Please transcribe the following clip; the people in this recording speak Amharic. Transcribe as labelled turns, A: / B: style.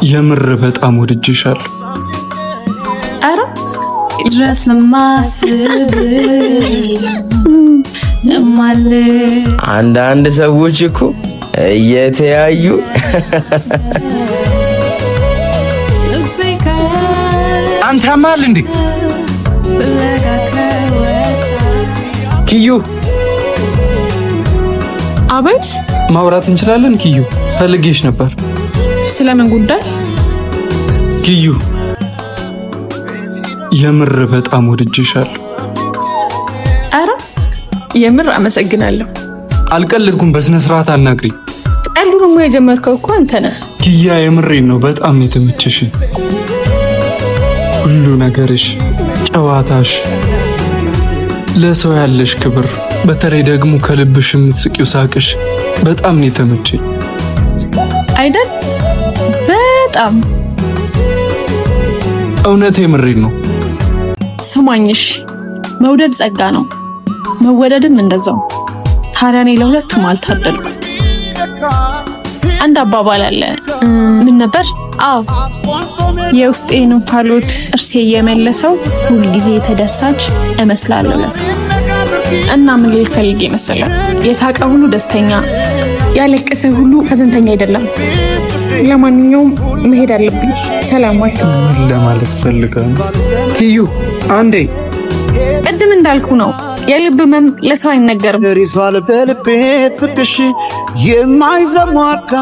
A: የምር በጣም ወድጄሻለሁ።
B: አረ ድረስ ለማስብሽ ለማለ
C: አንዳንድ ሰዎች እኮ እየተያዩ
A: አንተ ያማል እንዴ? ኪዩ
B: አቤት።
A: ማውራት እንችላለን? ኪዩ ፈልጌሽ ነበር።
B: ስለምን ጉዳይ?
A: ኪዩ የምር በጣም ወድጄሻለሁ።
B: አረ የምር አመሰግናለሁ።
A: አልቀልድኩም። በስነ ስርዓት አናግሪ።
B: ቀልዱን የጀመርከው እኮ አንተ ነህ።
A: ኪያ የምሬን ነው። በጣም የተመቸሽ ሁሉ ነገርሽ፣ ጨዋታሽ፣ ለሰው ያለሽ ክብር፣ በተለይ ደግሞ ከልብሽ የምትስቂው ሳቅሽ በጣም ነው የተመቸኝ።
B: አይደል? በጣም
A: እውነት የምሬን ነው።
B: ስማኝሽ፣ መውደድ ጸጋ ነው፣ መወደድም እንደዛው። ታዲያ እኔ ለሁለቱም አልታደልኩ። አንድ አባባል አለ። ምን ነበር? አዎ የውስጤን እንፋሎት ጥርሴ እየመለሰው ሁልጊዜ ተደሳች እመስላለሁ ለሰው። እና ምን ልል ፈልጌ መሰለህ? የሳቀ ሁሉ ደስተኛ፣ ያለቀሰ ሁሉ ሀዘንተኛ አይደለም። ለማንኛውም መሄድ አለብኝ። ሰላም ዋል።
A: ምን ለማለት ፈልጋለሁ? ኪዩ አንዴ
B: ቅድም እንዳልኩ ነው፣ የልብ ህመም ለሰው አይነገርም።
D: ሪሷል በልቤ ፍቅሽ የማይዘሟርካ